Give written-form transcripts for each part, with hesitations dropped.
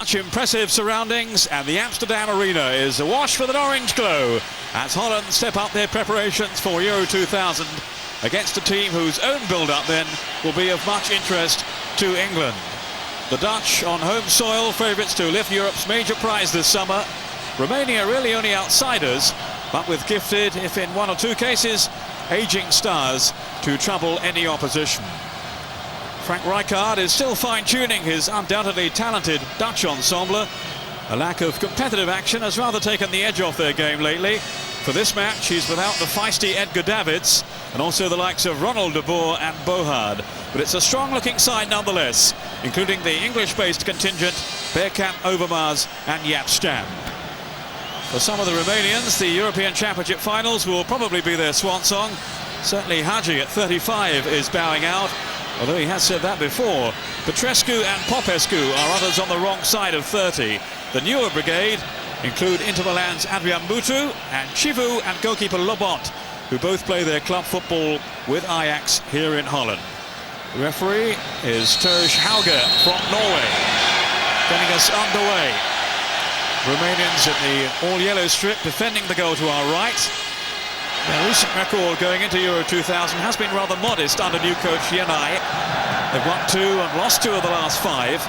Such impressive surroundings, and the Amsterdam Arena is awash with an orange glow as Holland step up their preparations for Euro 2000 against a team whose own build-up then will be of much interest to England. The Dutch on home soil, favourites to lift Europe's major prize this summer. Romania really only outsiders, but with gifted, if in one or two cases, ageing stars to trouble any opposition. Frank Rijkaard is still fine-tuning his undoubtedly talented Dutch ensemble. A lack of competitive action has rather taken the edge off their game lately. For this match, he's without the feisty Edgar Davids and also the likes of Ronald de Boer and Bohard. But it's a strong-looking side nonetheless, including the English-based contingent, Bergkamp, Overmars and Jaap Stam. For some of the Romanians, the European Championship finals will probably be their swan song. Certainly Hagi at 35 is bowing out, although he has said that before. Petrescu and Popescu are others on the wrong side of 30. The newer brigade include Inter Milan's Adrian Mutu and Chivu and goalkeeper Lobot, who both play their club football with Ajax here in Holland. The referee is Terje Hauge from Norway, getting us underway. Romanians in the all-yellow strip defending the goal to our right. Their recent record going into Euro 2000 has been rather modest under new coach Jenai. They've won 2 and lost 2 of the last 5.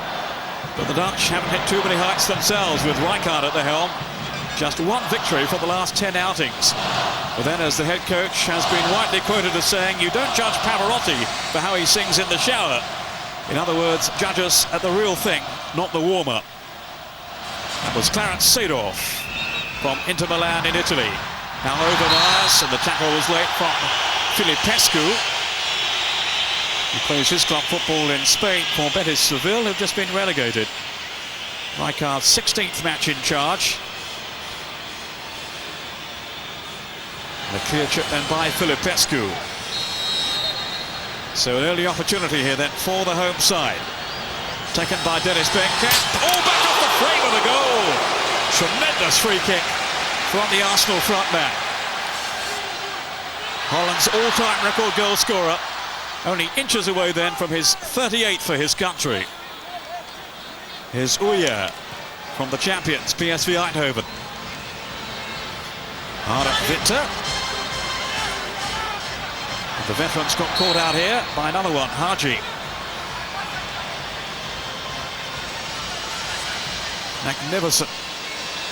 But the Dutch haven't hit too many heights themselves with Rijkaard at the helm. Just 1 victory for the last 10 outings. But then, as the head coach has been widely quoted as saying, you don't judge Pavarotti for how he sings in the shower. In other words, judge us at the real thing, not the warm-up. That was Clarence Seedorf from Inter Milan in Italy. Now Overmars, and the tackle was late from Filipescu. He plays his club football in Spain for Betis Seville, who've just been relegated. Rijkaard's 16th match in charge. And a clear chip then by Filipescu. So an early opportunity here then for the home side. Taken by Dennis Bergkamp. Oh, back off the frame of the goal! Tremendous free kick from the Arsenal frontman. Holland's all-time record goal scorer, only inches away then from his 38th for his country. Here's Uya from the champions, PSV Eindhoven. Hard at Winter. The veterans got caught out here by another one, Hagi. Magnificent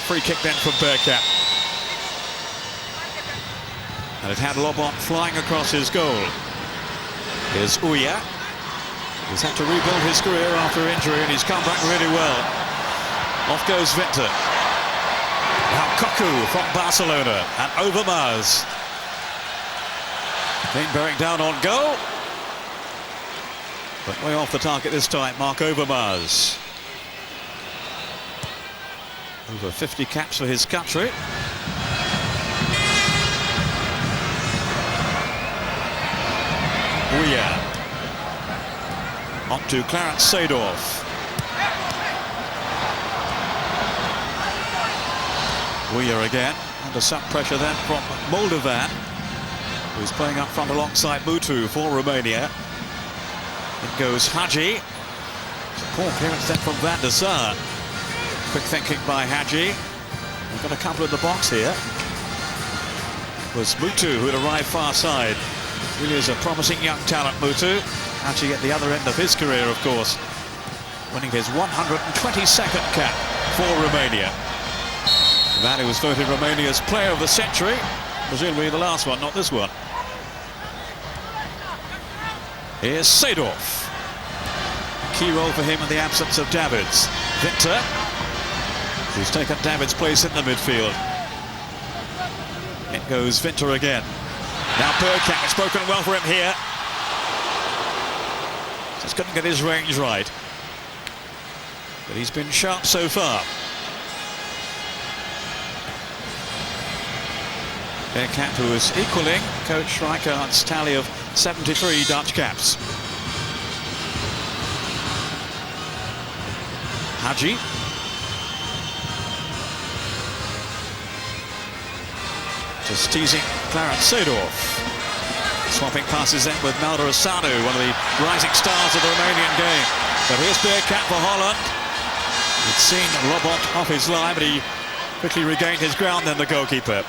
free kick then from Bergkamp. And it had Lobot flying across his goal. Here's Uya. He's had to rebuild his career after injury, and he's come back really well. Off goes Winter. Now Koku from Barcelona, and Overmars. Came bearing down on goal. But way off the target this time, Mark Overmars. Over 50 caps for his country. Uya. On to Clarence Seedorf. Uya again, under some pressure then from Moldovan, who's playing up front alongside Mutu for Romania. It goes Hagi. Poor clearance then from Van der Sar. Quick thinking by Hagi. We've got a couple in the box here. It was Mutu who had arrived far side. Really is a promising young talent, Mutu. Hagi at the other end of his career, of course. Winning his 122nd cap for Romania. The man who was voted Romania's player of the century. Presumably the last one, not this one. Here's Seedorf. Key role for him in the absence of Davids. Winter, who's taken Davids' place in the midfield. It goes Winter again. Now Bergkamp, it's broken well for him here. Just couldn't get his range right. But he's been sharp so far. Bergkamp, who is equaling coach Rijkaard's tally of 73 Dutch caps. Hagi. Just teasing Clarence Seedorf. Swapping passes then with Maldorosanu, one of the rising stars of the Romanian game. But here's Bergkamp for Holland. He'd seen Lobot off his line, but he quickly regained his ground then, the goalkeeper.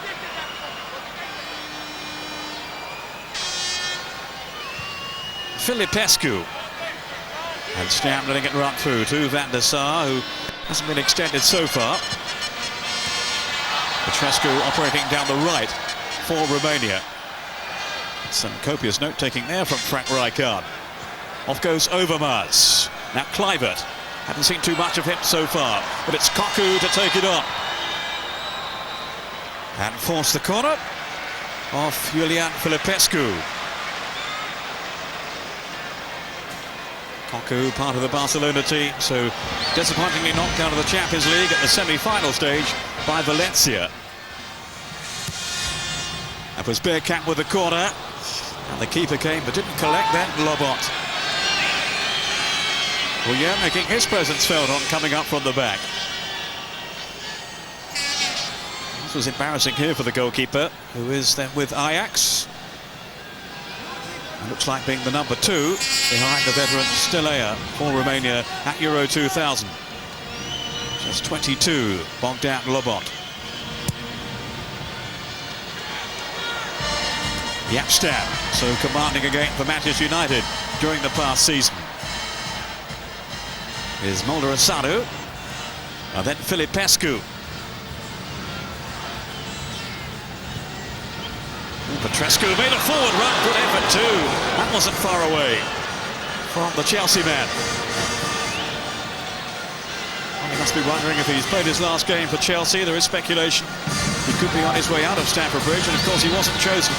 Filipescu. And Stam letting it run through to Van der Sar, who hasn't been extended so far. Petrescu operating down the right for Romania. Some copious note-taking there from Frank Rijkaard. Off goes Overmars. Now Kluivert. Haven't seen too much of him so far, but it's Cocu to take it on. And force the corner off Iulian Filipescu. Cocu, part of the Barcelona team, so disappointingly knocked out of the Champions League at the semi-final stage by Valencia. That was Bergkamp with the corner, and the keeper came but didn't collect then. Lobot. Well, yeah, making his presence felt on coming up from the back. This was embarrassing here for the goalkeeper, who is then with Ajax. And looks like being the number 2 behind the veteran Stelea for Romania at Euro 2000. Just 22, Bogdan Lobot. Yapstam, so commanding a game for Manchester United during the past season. Is Moldorosanu, and then Filipescu. Petrescu made a forward run, good effort too. That wasn't far away from the Chelsea man. Well, he must be wondering if he's played his last game for Chelsea. There is speculation he could be on his way out of Stamford Bridge, and of course he wasn't chosen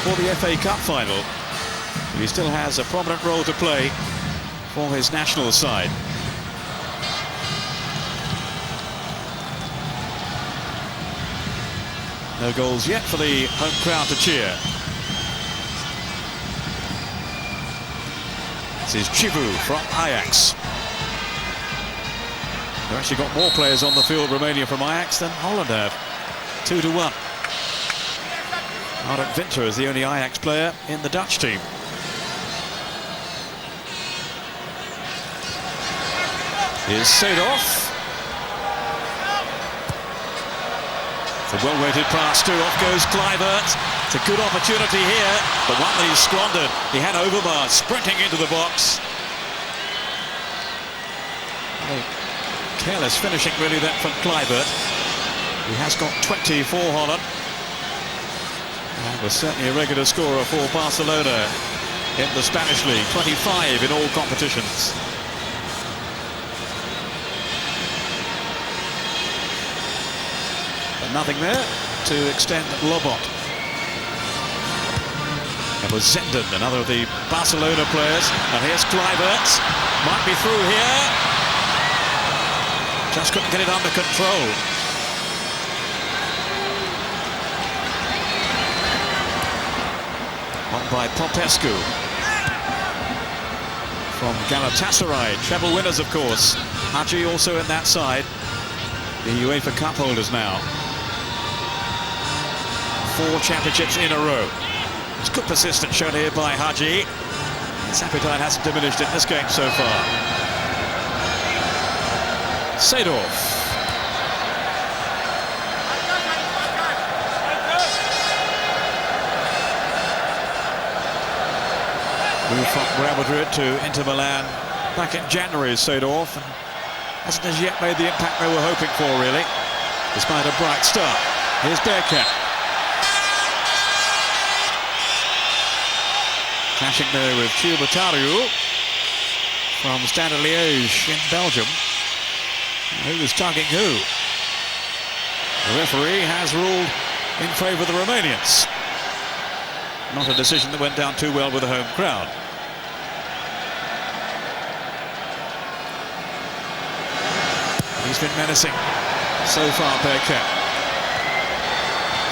for the FA Cup final. But he still has a prominent role to play for his national side. No goals yet for the home crowd to cheer. This is Chivu from Ajax. They've actually got more players on the field, Romania, from Ajax than Holland have. 2-1. Arend Winter is the only Ajax player in the Dutch team. Here's Seedorf. A well-weighted pass too, off goes Kluivert. It's a good opportunity here, but one that he's squandered. He had Overmars sprinting into the box. Careless finishing really then from Kluivert. He has got 20 for Holland. And was certainly a regular scorer for Barcelona in the Spanish League. 25 in all competitions. Nothing there to extend Lobot. It was Zenden, another of the Barcelona players. And here's Kluivert. Might be through here. Just couldn't get it under control. Won by Popescu. From Galatasaray. Treble winners, of course. Hagi also in that side. The UEFA Cup holders now. 4 championships in a row. It's good persistence shown here by Hagi. His appetite hasn't diminished in this game so far. Seedorf. Moved from Real Madrid to Inter Milan back in January, Seedorf, and hasn't as yet made the impact they were hoping for, really, despite a bright start. Here's Bergkamp. Clashing there with Choubatariou from Stade Liège in Belgium. Who was tugging who? The referee has ruled in favour of the Romanians. Not a decision that went down too well with the home crowd. He's been menacing so far, Bergkamp.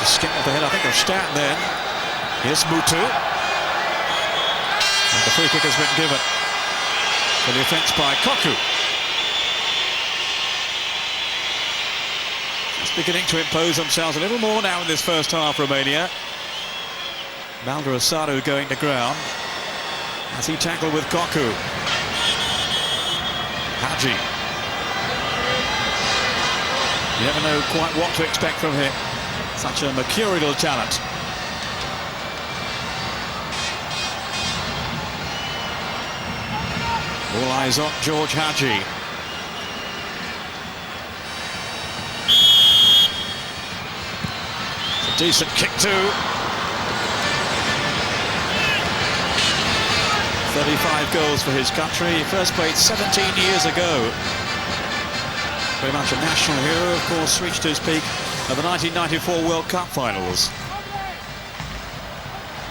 Just skipped off the head, I think, of Stan then. Here's Mutu. And the free kick has been given for the offence by Cocu. Just beginning to impose themselves a little more now in this first half, Romania. Moldorosanu going to ground as he tackled with Cocu. Hagi. You never know quite what to expect from him. Such a mercurial talent. All eyes on George Hagi. It's a decent kick too. 35 goals for his country. He first played 17 years ago. Very much a national hero, of course, reached his peak at the 1994 World Cup finals.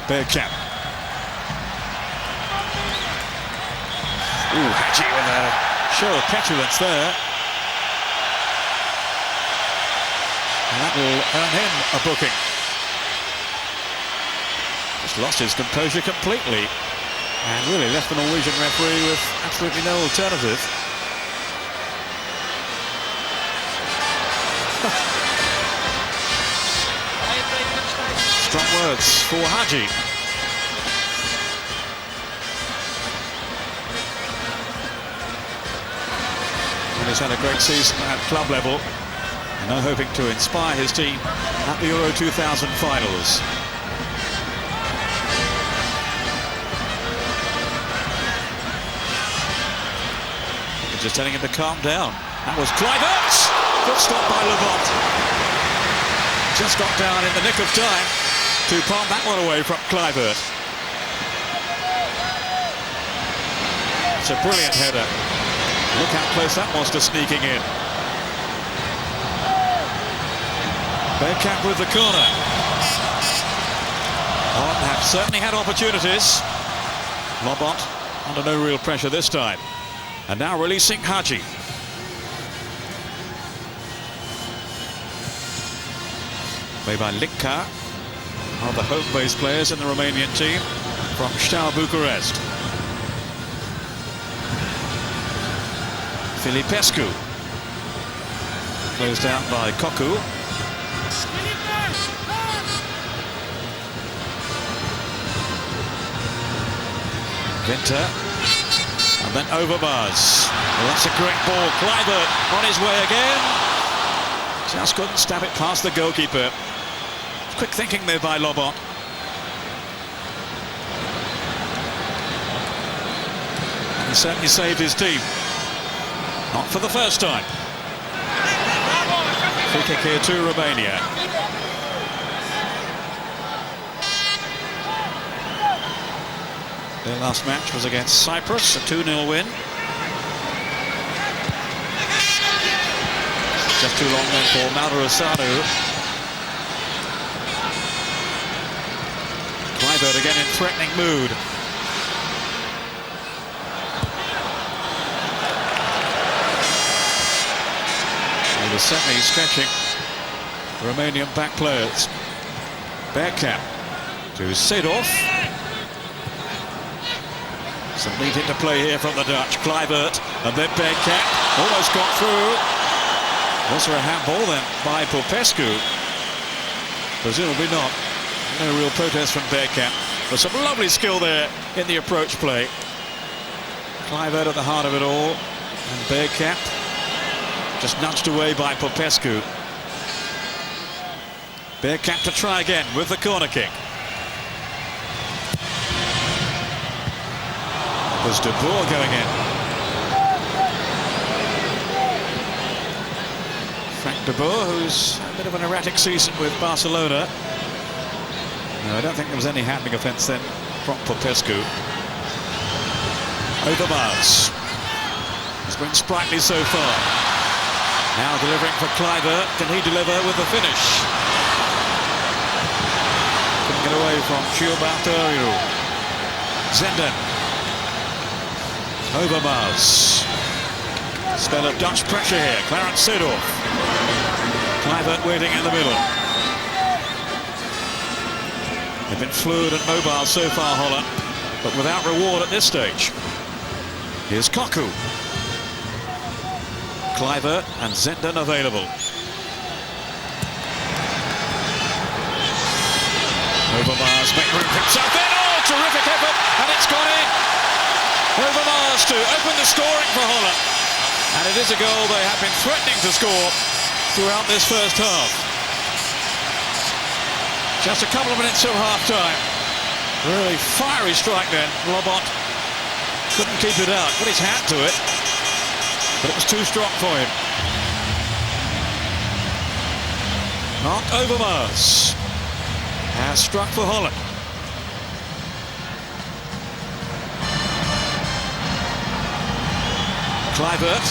Bergkamp. Ooh, Hagi with a show of petulance there. And that will earn him a booking. Just lost his composure completely. And really left the Norwegian referee with absolutely no alternative. Strong words for Hagi. And he's had a great season at club level. And now hoping to inspire his team at the Euro 2000 finals. Just telling him to calm down. That was Kluivert. Good stop by Levant. Just got down in the nick of time to palm that one away from Kluivert. It's a brilliant header. Look how close that was to sneaking in. Bergkamp with the corner. Holland have certainly had opportunities. Lobot under no real pressure this time. And now releasing Hagi. Played by Linka, one of the home-based players in the Romanian team from Steaua Bucharest. Filipescu. Closed out by Cocu. Winter. And then Overmars. Well, that's a great ball. Kluivert on his way again. Just couldn't stab it past the goalkeeper. Quick thinking there by Lobot. And he certainly saved his team. Not for the first time. Free kick here to Romania. Their last match was against Cyprus, a 2-0 win. Just too long then for Maldorosanu. Kluivert again in threatening mood. He was certainly stretching the Romanian back players. Bergkamp to Seedorf. Some neat interplay here from the Dutch. Kluivert and then Bergkamp almost got through. Also a handball then by Popescu. Presumably not. No real protest from Bergkamp. But some lovely skill there in the approach play. Kluivert at the heart of it all. And Bergkamp just nudged away by Popescu. Bergkamp to try again with the corner kick. Was De Boer going in. Frank De Boer, who's a bit of an erratic season with Barcelona. No, I don't think there was any handling offence then from Popescu. Overmars. He's been sprightly so far. Now delivering for Kluivert. Can he deliver with the finish? Couldn't get away from Ciobataru. Zenden. Overmars. Spell of Dutch pressure here. Clarence Seedorf. Kluivert waiting in the middle. They've been fluid and mobile so far, Holland, but without reward at this stage. Here's Cocu. Kluivert and Zenden available. Overmars make room for himself in. Oh, terrific effort, and it's gone in. Overmars to open the scoring for Holland. And it is a goal they have been threatening to score throughout this first half. Just a couple of minutes till half-time. Really fiery strike then. Lobot couldn't keep it out. Put his hand to it, but it was too strong for him. Mark Overmars has struck for Holland. Kluivert.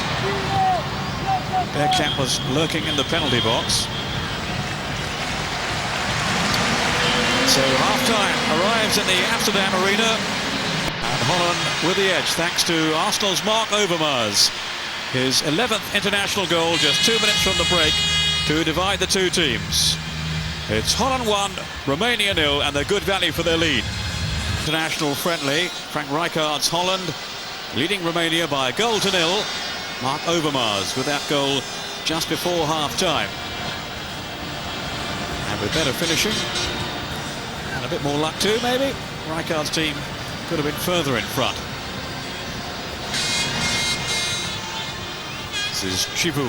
Bergkamp was lurking in the penalty box. So half-time arrives in the Amsterdam Arena. And Holland with the edge thanks to Arsenal's Mark Overmars. His 11th international goal just 2 minutes from the break to divide the two teams. It's Holland 1, Romania 0, and they're good value for their lead. International friendly, Frank Rijkaard's Holland leading Romania by 1-0. Mark Overmars with that goal just before half-time. And with better finishing and a bit more luck too, maybe, Rijkaard's team could have been further in front. This is Chivu,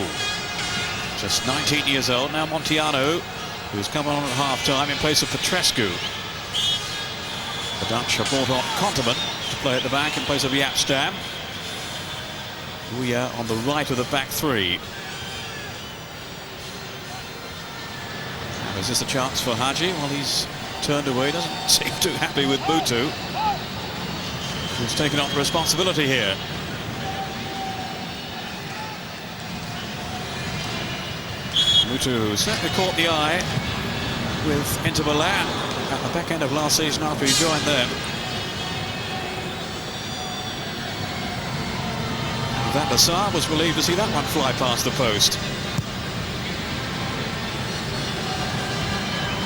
just 19 years old. Now Montiano, who's come on at half-time in place of Petrescu. The Dutch have brought on Konteman to play at the back in place of Yapstam. We are on the right of the back three. And is this a chance for Hagi? Well, he's turned away, doesn't seem too happy with Mutu, who's taken on the responsibility here. Mutu certainly caught the eye with Inter Milan at the back end of last season after he joined them. Van der Sar was relieved to see that one fly past the post.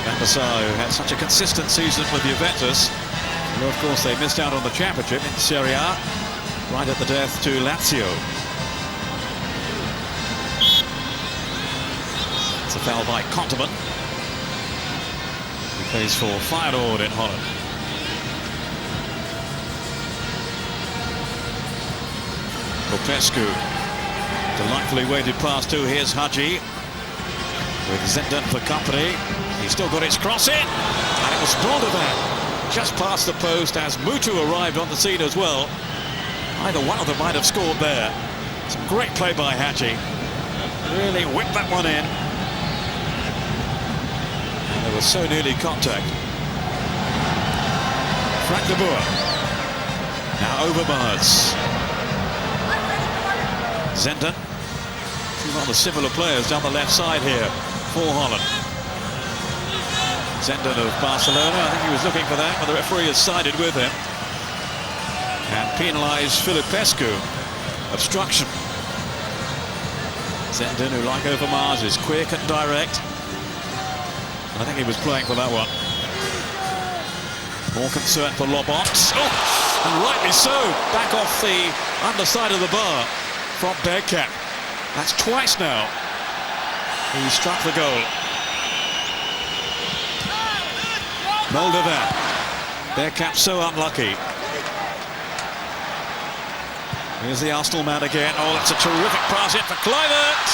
Van der Sar, who had such a consistent season with Juventus, well, of course they missed out on the championship in Serie A, right at the death to Lazio. It's a foul by Konteman, who plays for Feyenoord in Holland. Petrescu, delightfully weighted pass too. Here's Hagi with Zenden for company. He's still got his cross in, and it was Moldovan just past the post as Mutu arrived on the scene as well. Either one of them might have scored there. Some great play by Hagi. Really whipped that one in. And there was so nearly contact. Frank de Boer. Now Overmars. Zenden. Two rather similar players down the left side here for Holland. Zenden of Barcelona, I think he was looking for that, but the referee has sided with him and penalised Filipescu. Obstruction. Zenden, who like Overmars, is quick and direct. I think he was playing for that one. More concern for Lobot. Oh, and rightly so. Back off the underside of the bar from Bergkamp. That's twice now he struck the goal. Moldovan. Bergkamp so unlucky. Here's the Arsenal man again. Oh, that's a terrific pass in for Kluivert.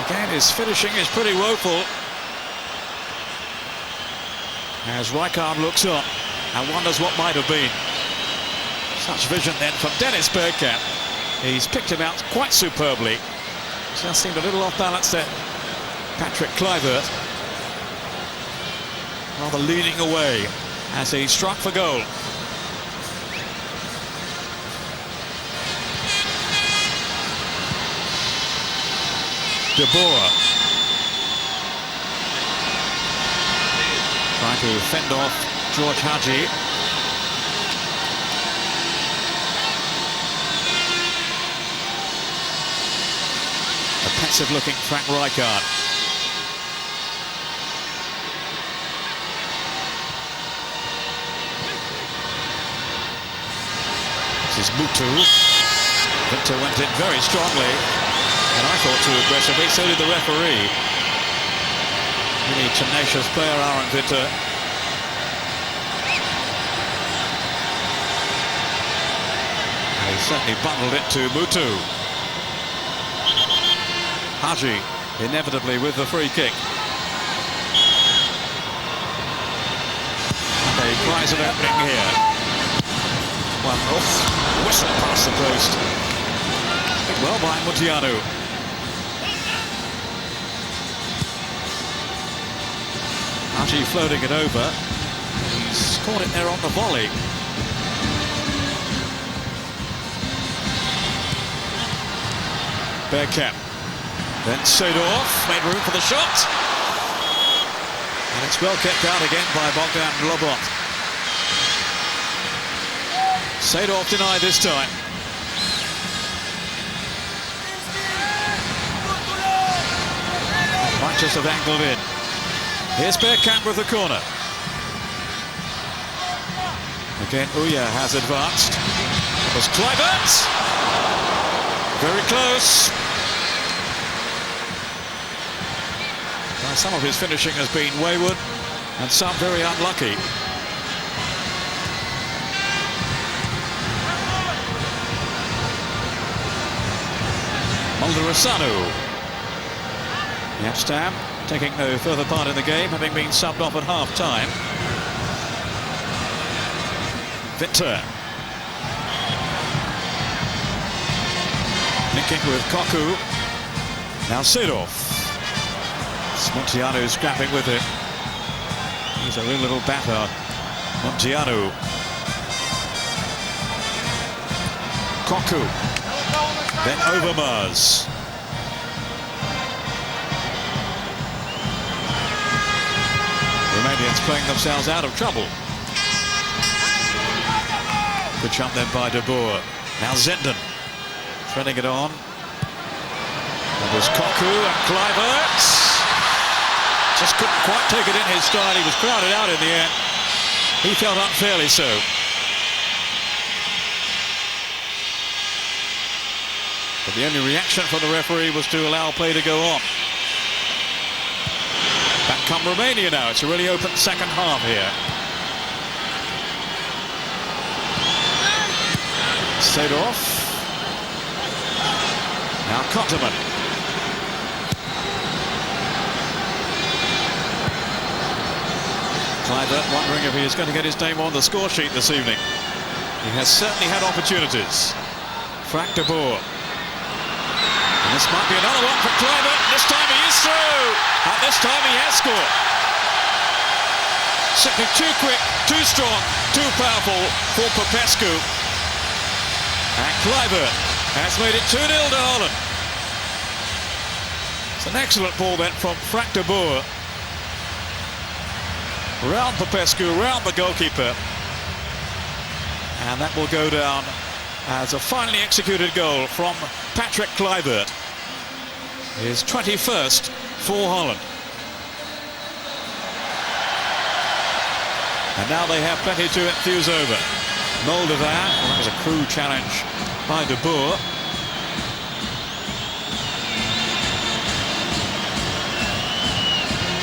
Again, his finishing is pretty woeful. As Rijkaard looks on and wonders what might have been. Such vision then from Dennis Bergkamp. He's picked him out quite superbly. Just seemed a little off balance there. Patrick Kluivert rather leaning away as he struck for goal. De Boer trying to fend off George Hagi. A pensive-looking Frank Rijkaard. This is Mutu. Victor went in very strongly, and I thought too aggressively. So did the referee. Really tenacious player, Aaron Victor. He certainly bundled it to Mutu. Haji inevitably with the free kick. They prize an opening here. One off, whistle past the post. Well by Mutianu. Haji floating it over. He's caught it there on the volley. Bergkamp. Then Seedorf made room for the shot. And it's well kept out again by Bogdan Lobot. Seedorf denied this time. Might just have angled in. Here's Bergkamp with the corner. Again, Uya has advanced. It was Kluivert. Very close. Well, some of his finishing has been wayward and some very unlucky. Mulderasanu. Yapstam taking no further part in the game, having been subbed off at half-time. Winter. Linking with Koku. Now Seedorf. Montiano scrapping with it. He's a real little batter. Montiano. Koku. Then Overmars. Romanians playing themselves out of trouble. Good jump then by De Boer. Now Zenden. Threading it on. That was Koku and Kluivert. Just couldn't quite take it in his stride. He was crowded out in the end. He felt unfairly so. But the only reaction from the referee was to allow play to go on. Back come Romania now. It's a really open second half here. Seedorf. Now Kotterman. Kluivert wondering if he is going to get his name on the score sheet this evening. He has certainly had opportunities. Frank de Boer. And this might be another one for Kluivert. This time he is through. And this time he has scored. Simply too quick, too strong, too powerful for Popescu. And Kluivert has made it 2-0 to Holland. It's an excellent ball then from Frank de Boer. Round Popescu, round the goalkeeper. And that will go down as a finely executed goal from Patrick Kluivert. His 21st for Holland. And now they have plenty to enthuse over. Moldovan, well, that was a crude challenge by De Boer.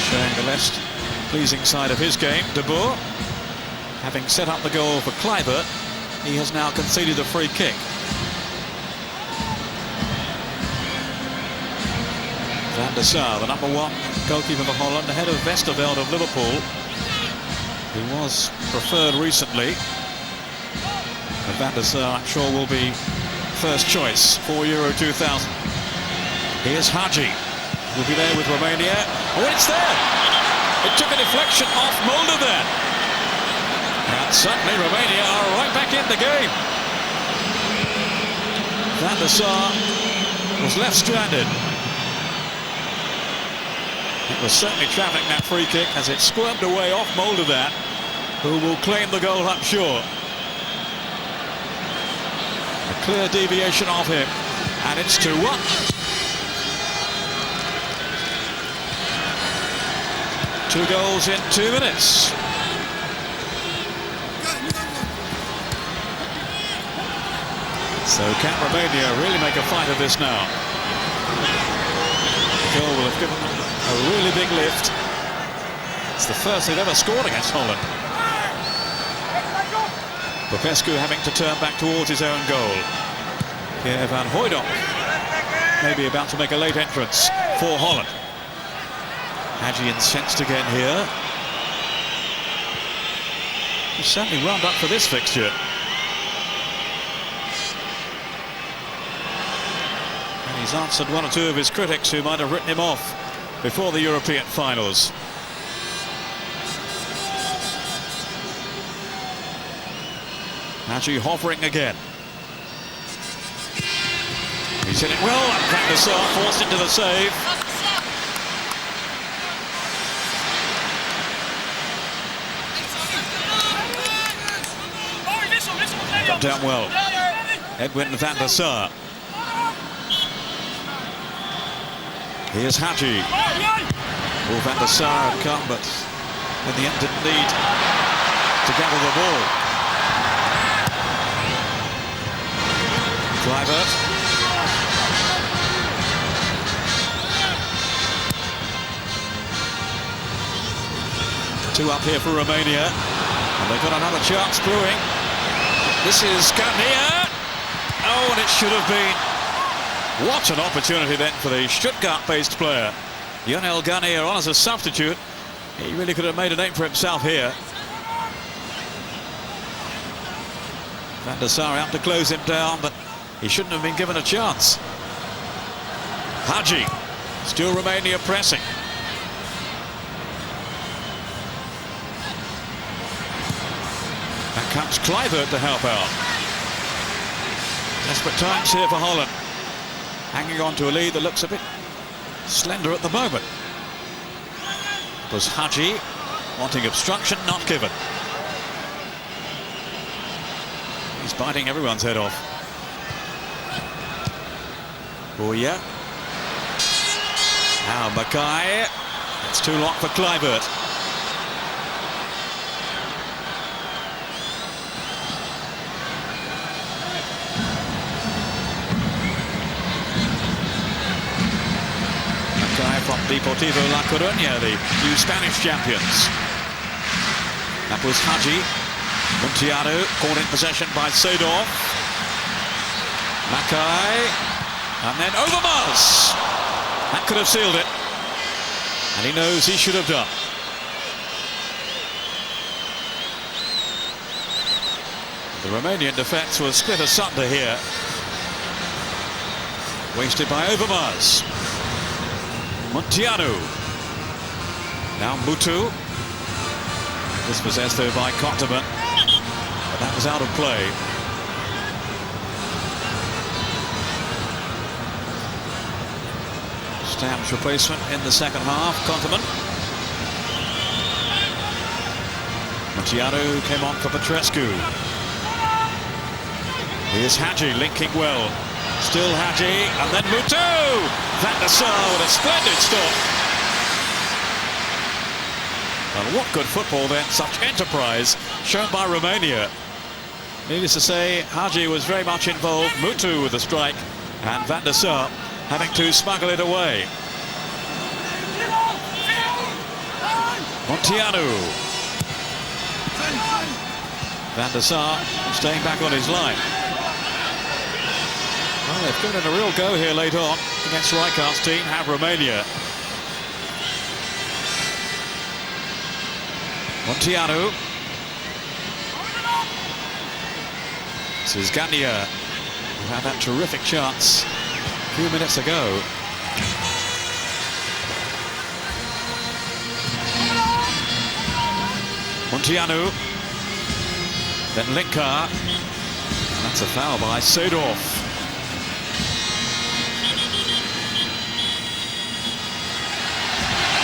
Showing the less pleasing side of his game. De Boer, having set up the goal for Kluivert, he has now conceded a free kick. Van der Sar, the number one goalkeeper for Holland, ahead of Westerveld of Liverpool, who was preferred recently. And Van der Sar, I'm sure, will be first choice for Euro 2000. Here's Haji, will be there with Romania. Oh, it's there! It took a deflection off Moldovan. And suddenly Romania are right back in the game. Van der Sar was left stranded. It was certainly travelling that free kick as it squirmed away off Moldovan, who will claim the goal, I'm sure. A clear deviation of him, and it's 2-1. 2 goals in 2 minutes. So can Romania really make a fight of this now? The goal will have given them a really big lift. It's the first they've ever scored against Holland. Popescu having to turn back towards his own goal. Pierre van Hooijdonk maybe about to make a late entrance for Holland. Hadji incensed again here. He's certainly wound up for this fixture. And he's answered one or two of his critics who might have written him off before the European finals. Hadji hovering again. He's hit it well, and Van der Sar forced into the save. Got down well. Edwin Van der Sar. Here's Hadji. Oh, Van der Sar had come, but in the end didn't need to gather the ball. Kluivert. Two up here for Romania, and they've got another chance brewing. This is Garnier. Oh, and it should have been. What an opportunity then for the Stuttgart-based player. Lionel Garnier on as a substitute. He really could have made a name for himself here. Van der Sar out to close him down, but he shouldn't have been given a chance. Hadji, still Romania pressing. And comes Kluivert to help out. Desperate times here for Holland. Hanging on to a lead that looks a bit slender at the moment. It was Hadji wanting obstruction, not given. He's biting everyone's head off. Boya. Now Mackay. It's too long for Kluivert. Mackay from Deportivo La Coruña, the new Spanish champions. That was Hadji. Muntiano caught in possession by Seedorf. Mackay. And then Overmars. That could have sealed it. And he knows he should have done. The Romanian defence was split asunder here. Wasted by Overmars. Muntiano. Now Mutu. Dispossessed though by Kottman. But that was out of play. Stam's replacement in the second half, Kottman. Muntiano came on for Petrescu. Here's Hadji linking well. Still Hadji, and then Mutu! Van der Sar with a splendid stop. And what good football then, such enterprise shown by Romania. Needless to say, Hadji was very much involved, Mutu with the strike, and Van der Sar having to smuggle it away. Muntiano. Van der Sar staying back on his line. Well, they've given it a real go here late on against Rijkaard's team, have Romania. Muntiano. This is Garnier, who had that terrific chance a few minutes ago. Muntiano. Then Linkar. That's a foul by Seedorf.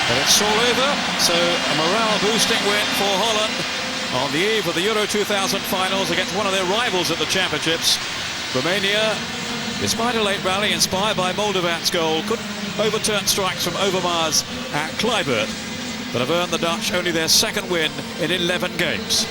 But it's all over, so a morale-boosting win for Holland on the eve of the Euro 2000 finals against one of their rivals at the Championships. Romania, despite a late rally inspired by Moldovan's goal, couldn't overturn strikes from Overmars and Kluivert, but have earned the Dutch only their second win in 11 games.